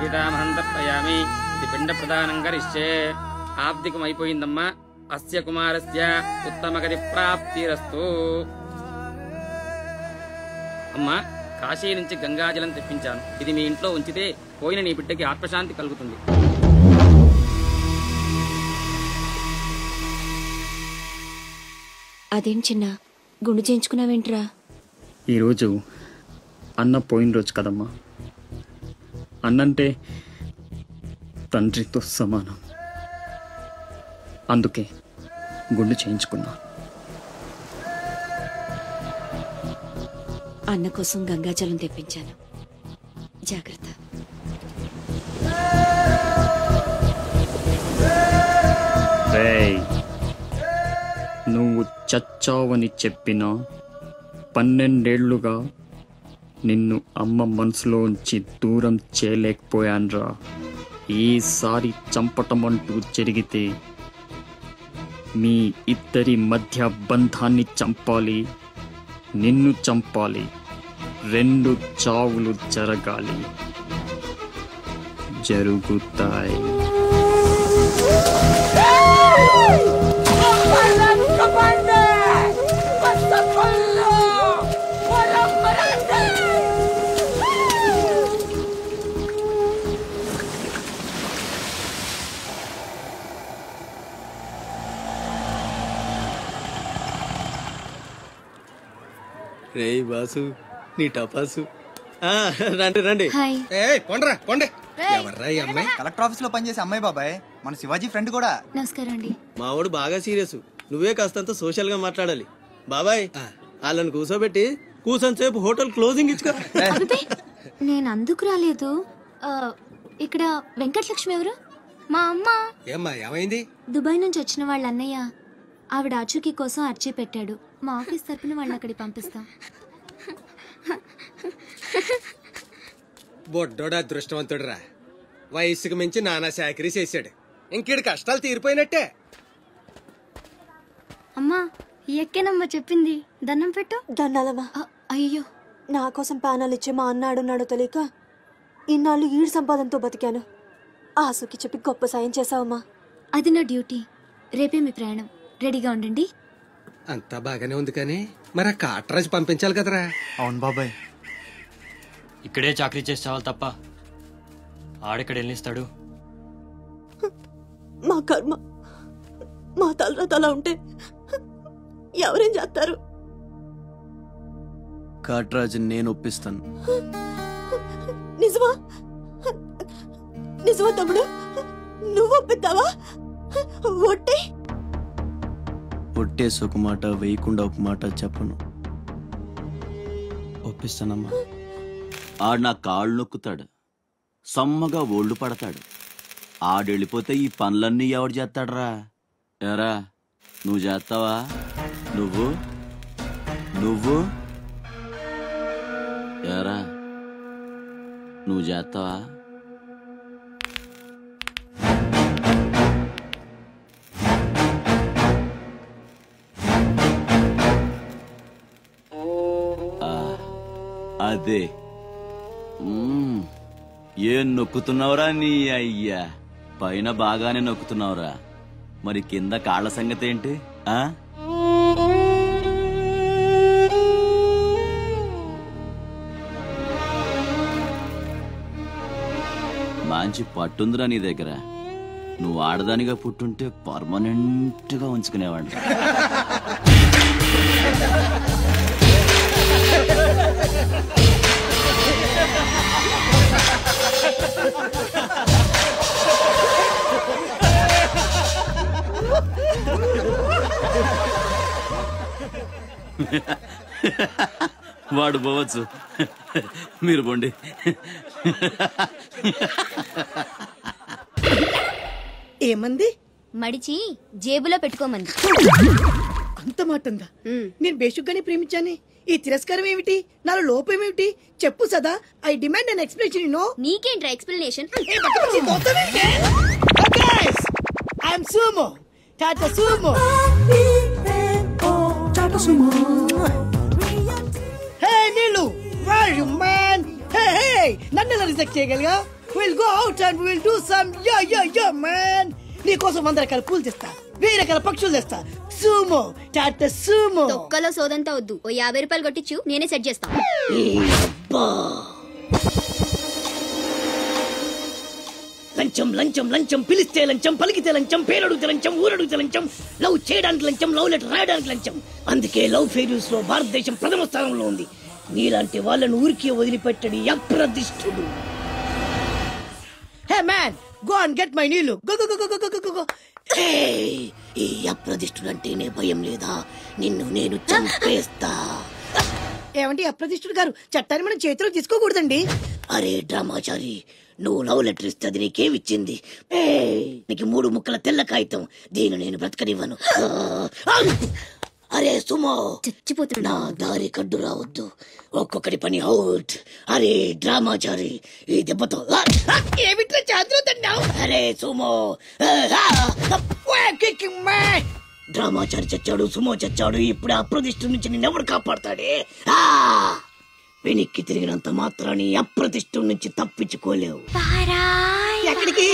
పితామహం తర్పయామి. ఇది పిండ ప్రదానం కరిష్యే. ఆబ్దికం అయిపోయిందమ్మా. అస్య కుమారస్య ఉత్తమగతి ప్రాప్తిరస్తు. అమ్మా, కాశీ నుంచి గంగాజలం తెప్పించాను. ఇది మీ ఇంట్లో ఉంచితే పోయిన నీ బిడ్డకి ఆత్మశాంతి కలుగుతుంది. అదేం చిన్న గుండు చేయించుకున్నావేంట్రా? ఈరోజు అన్న పోయిన రోజు కదమ్మా. అన్నంటే తండ్రితో సమానం. అందుకే గుండు చేయించుకున్నా. అన్న కోసం గంగాజలం తెప్పించాను. జాగ్రత్త. రేయ్, నువ్వు చచ్చావని చెప్పిన 12 ఏళ్లుగా నిన్ను అమ్మ మనసులోంచి దూరం చేయలేకపోయాన్రా. ఈసారి చంపటం అంటూ జరిగితే మీ ఇద్దరి మధ్య బంధాన్ని చంపాలి, నిన్ను చంపాలి. 2 చావులు జరగాలి. జరుగుతాయి. రే బాసు, నీ టపాసు. రండి రండి. కొండే ఎవర్రా ఈ అమ్మాయి? కలెక్టర్ ఆఫీస్ లో పనిచేసే అమ్మాయి బాబాయ్, మన శివాజీ ఫ్రెండ్ కూడా. నమస్కారం అండి. మావాడు బాగా సీరియస్, నువ్వే కాస్తంత సోషల్ గా మాట్లాడాలి. బాబాయ్, వాళ్ళని కూర్చోబెట్టి కూర్చొని సేపు హోటల్ క్లోజింగ్ ఇచ్చుకో. నేను అందుకు రాలేదు. ఇక్కడ వెంకటలక్ష్మి ఎవరు? మా అమ్మ. ఏమ్మా, ఏమైంది? దుబాయ్ నుంచి వచ్చిన వాళ్ళ అన్నయ్య ఆవిడ ఆచూకీ కోసం అర్జీ పెట్టాడు. మా ఆఫీస్ తరపున వాళ్ళని అక్కడికి పంపిస్తాం. బొడ్డోడా అదృష్టవంతుడురా. వయసుకు మించి నానా చాకరీ చేశాడు. ఇంకేడు కష్టాలు తీరిపోయినట్టే. అమ్మా, ఎక్కేనమ్మా చెప్పింది. దండం పెట్టు. దండాలమ్మా. అయ్యో, నా కోసం పానాలు ఇచ్చే మా అన్నాడున్నాడో తెలియక ఇన్నాళ్ళు ఈడు సంపాదనతో బతికాను. ఆసుకి చెప్పి గొప్ప సాయం చేసావమ్మా. అది నా డ్యూటీ. రేపే మీ ప్రయాణం. రెడీగా ఉండండి. అంతా బాగానే ఉంది కానీ మరి ఆ కాటరాజు పంపించాలి కదరా. అవును బాబాయ్, ఇక్కడే చాకరీ చేసి చావాలి తప్ప ఆడెక్కడ వెళ్ళిస్తాడు? మా కర్మ, మా తలరాత అలా ఉంటే ఎవరేం చేస్తారు? కాట్రాజు నేను ఒప్పిస్తాను. నిజమా? నిజమా తమ్ముడు? నువ్వు ఒప్పిద్దావా? ఒట్టే ఒట్టేసి ఒక మాట, వేయకుండా ఒక మాట చెప్పను. ఒప్పిస్తానమ్మా. ఆడు నా కాళ్ళు నొక్కుతాడు, సమ్మగా ఒళ్ళు పడతాడు. ఆడెళ్ళిపోతే ఈ పనులన్నీ ఎవడు చేస్తాడరా? ఎరా, నువ్వు చేస్తావా? నువ్వు నువ్వు ఎరా, నువ్వు చేస్తావా? అదే ఏం నొక్కుతున్నావురా నీ అయ్యా? పైన బాగానే నొక్కుతున్నావురా, మరి కింద కాళ్ళ సంగతి ఏంటి? మంచి పట్టుందిరా నీ దగ్గర. నువ్వు ఆడదానిగా పుట్టుంటే పర్మనెంట్ గా ఉంచుకునేవాడు. వాడు పోవచ్చు, మీరు పోండి. ఏమంది? మడిచి జేబులో పెట్టుకోమంది. అంత మాట ఉందా? నేను బేషుగ్గానే ప్రేమించానే. ఈ తిరస్కారం ఏమిటి? నాలో లోపం ఏమిటి? చెప్పు సదా. I demand an explanation. No, నీకేంట్రా explanation? I'm Sumo, Tata Sumo. Hey Neelu, where are you man? Hey, నన్ను రిజెక్ట్ చేయగలిగా? Who will go out and will do some ya man. నీకోసం 100 రకాల పూలు తెస్తా, 1000 రకాల పక్షులు తెస్తా. Sumo Tata Sumo. తొక్కలో సోదంతా వద్దు, ఓ 50 రూపాయలు కొట్టించు, నేనే సెట్ చేస్తా. లంచం లంచం లంచం, పిలిస్తే లంచం, పలికితే లంచం, పేరడుగుతే లంచం, ఊరడుగుతే లంచం, లవ్ చేయడానికి లంచం, లవ్ లెటర్ రాయడానికి లంచం. అందుకే లవ్ ఫెయిల్యూర్స్ లో భారతదేశం ప్రథమ స్థానంలో ఉంది. నీలాంటి వాళ్ళను ఊరికే వదిలిపెట్టడి అప్రదిష్టుడు. Hey man, go and get my నీళ్లు. Go go go go go go. ఈ అప్రదిష్టుడు అంటేనే భయం లేదా? నిన్ను నేను చంపేస్తా. ఏమంటే అప్రదిష్టుడు గారు, చట్టాన్ని మనం చేతిలో తీసుకోకూడదండి. అరే డ్రామాచారి, నువ్వు లవ్ లెటర్ ఇస్తే అది నీకేమిచ్చింది? నీకు 3 ముక్కల తెల్ల కాగితం. దీన్ని నేను బ్రతకనివ్వను. అరే సుమో, చచ్చిపోతున్నా, దారి కడ్డు రావద్దు. ఒక్కొక్కటి పని అవుట్. అరే డ్రామాచారి, ఈ దెబ్బతో ఏమిట్లా చేతులు తిన్నావు? అరే సుమో, డ్రామాచారి చచ్చాడు, సుమో చచ్చాడు. ఇప్పుడు అప్రతిష్ఠ నుంచి నిన్నెవడు కాపాడతాడే? వెనక్కి తిరిగినంత మాత్రాన్ని అప్రతిష్ఠ నుంచి తప్పించుకోలేవు. ఎక్కడికి?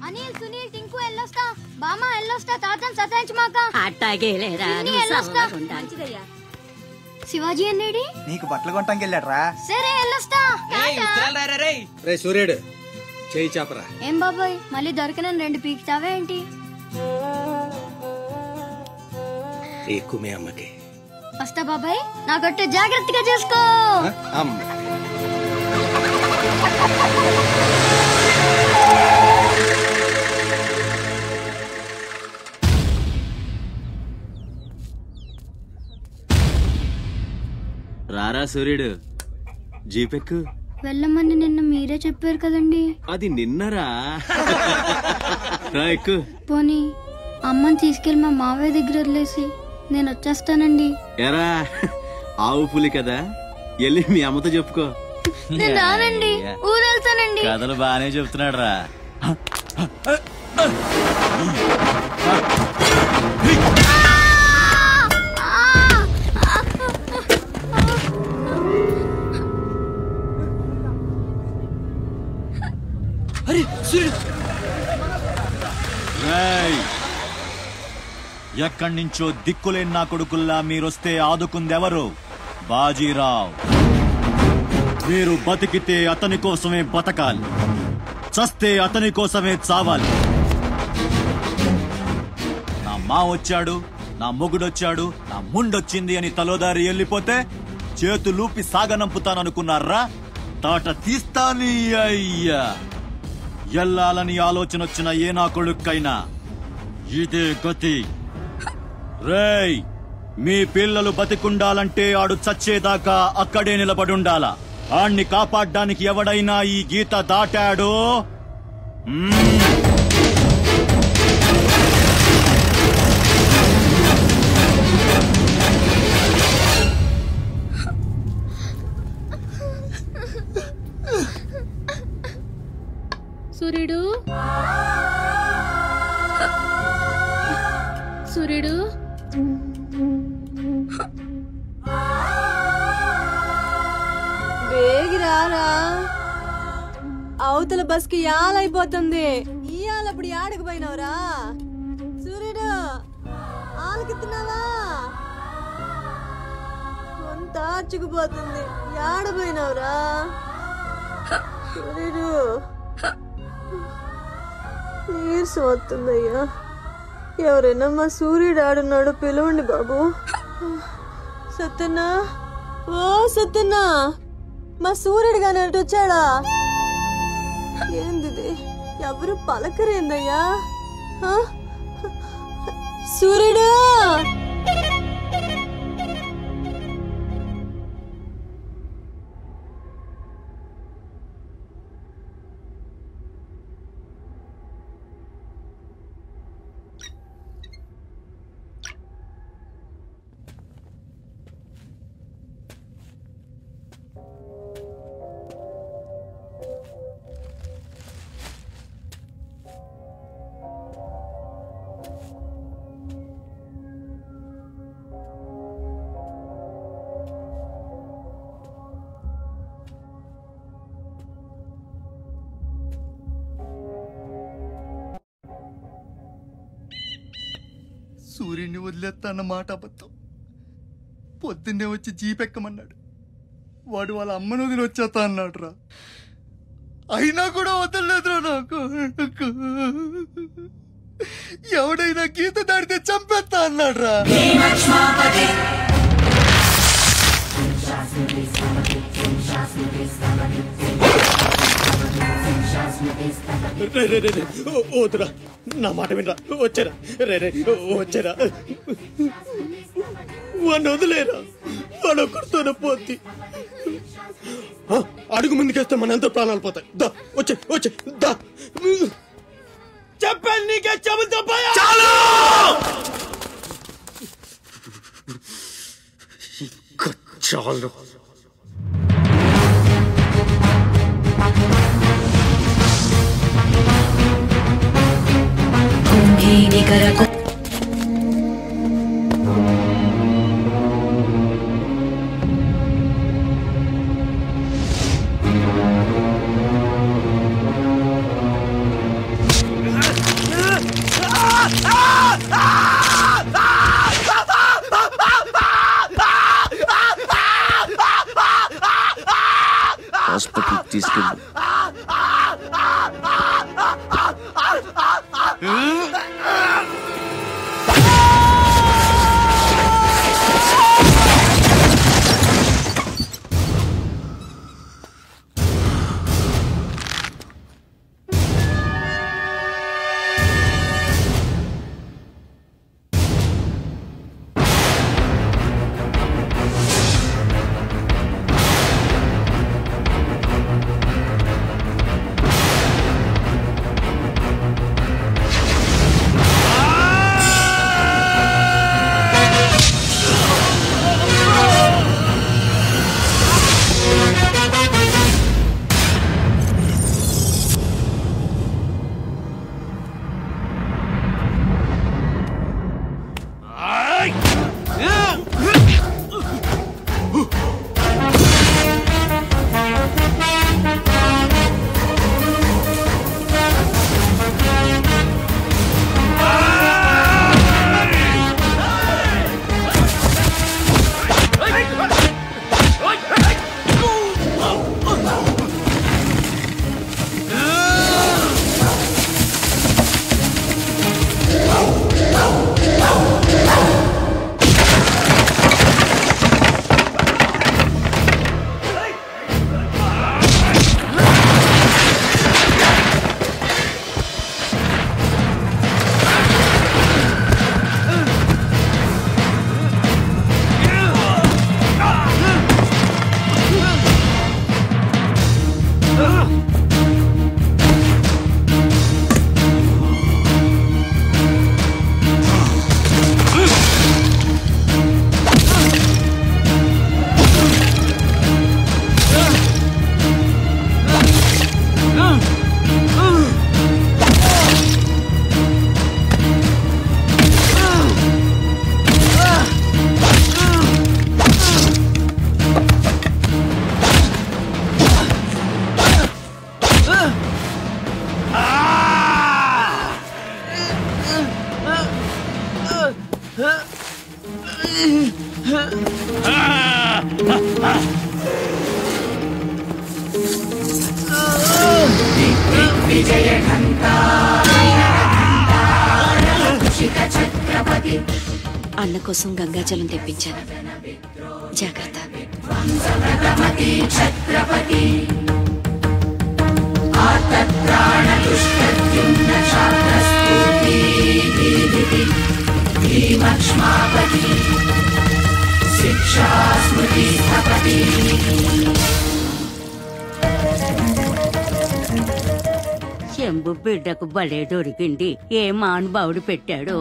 అనిల్, సునీల్, టింకు ఎల్లొస్తా. బామ్మ ఎల్లొస్తా, తాతని సతాయించమాక. అట్టాగేలేరా. శివాజీ అన్నేడి? నీకు బట్టలు కొంటానికి వెళ్ళాడ్రా. సరే ఎల్లొస్తా. రే సూర్యుడు, చేయి చాపరా. ఏం బాబాయ్, మళ్ళీ దొరికిన 2 పీకుతావా ఏంటి? ఎక్కుమే అమ్మకి. వస్తా బాబాయ్, నా గొట్టె జాగ్రత్తగా చేసుకో. అమ్మ రారా సూర్యుడు, జీపెక్కు. వెళ్ళమని నిన్న మీరే చెప్పారు కదండి. అది నిన్నరా. ఎక్కు. పోనీ అమ్మని తీసుకెళ్లి మా మావయ్య దగ్గర వదిలేసి నేను వచ్చేస్తానండి. ఎరా, ఆవు పులి కదా, వెళ్ళి మీ అమ్మతో చెప్పుకో. నేను రానండి, ఊరెళ్తానండి. కథలు బానే చెప్తున్నాడు రా. ఎక్కడి నుంచో దిక్కులేని నా కొడుకుల్లా మీరొస్తే ఆదుకుందెవరు? బాజీరావ్. మీరు బతికితే అతని కోసమే బతకాలి, చస్తే అతని కోసమే చావాలి. నా మా వచ్చాడు, నా మొగుడొచ్చాడు, నా ముండొచ్చింది అని తలోదారి వెళ్ళిపోతే చేతులూపి సాగనంపుతాననుకున్నారా? తాట తీస్తాని అయ్యా. ఎల్లాలని ఆలోచన వచ్చిన ఏ నా కొడుక్కైనా ఇదే గతి. రేయ్, మీ పిల్లలు బతికుండాలంటే ఆడు చచ్చేదాకా అక్కడే నిలబడుండాలా. ఆణ్ణి కాపాడ్డానికి ఎవడైనా ఈ గీత దాటాడో సూర్యుడు, సూర్యుడు, వేగిరారా, అవతల బస్ కి యాలైపోతుంది. ఇయాలప్పుడు యాడకు పోయినవరా? సూర్యుడు, ఆలకిస్తున్నావా? కొంత అచ్చుకుపోతుంది. యాడ పోయినవరా సూర్యుడు? నీరసం వస్తుందయ్యా. ఎవరైనా మా సూర్యుడు ఆడున్నాడు, పిలవండి బాబు. సత్యన్నా, ఓ సత్యన్నా, మా సూర్యుడు గాని అటు వచ్చాడా? ఏంది ఎవరు పలకరేందయ్యా? సూర్యుడు, వదిలేస్తా అన్న మాట అబద్ధం. పొద్దున్నే వచ్చి జీప్ ఎక్కమన్నాడు. వాడు వాళ్ళ అమ్మను వదిలి వచ్చేస్తా అన్నాడు రా. అయినా కూడా వదలలేదురా నాకు. ఎవడైనా గీత దాడితే చంపేస్తా అన్నాడు రా. వద్దురా, నా మాట వినరా. వచ్చారా రే వచ్చారా, వాడిని వదిలేరా. వాడు ఒక్కడితోనే పోద్ది. అడుగు ముందుకేస్తే మనంతా ప్రాణాలు పోతాయి. దా వచ్చే వచ్చే దా. చెప్పాను నీకే, చెబుతా చాలు. హాస్పిటల్ తీసుకెళ్ళి అన్న కోసం గంగాజలం తెప్పించాను. జాగ్రత్త. శంభు బిడ్డకు బలే దొరికింది. ఏ మానుభావుడు పెట్టాడు.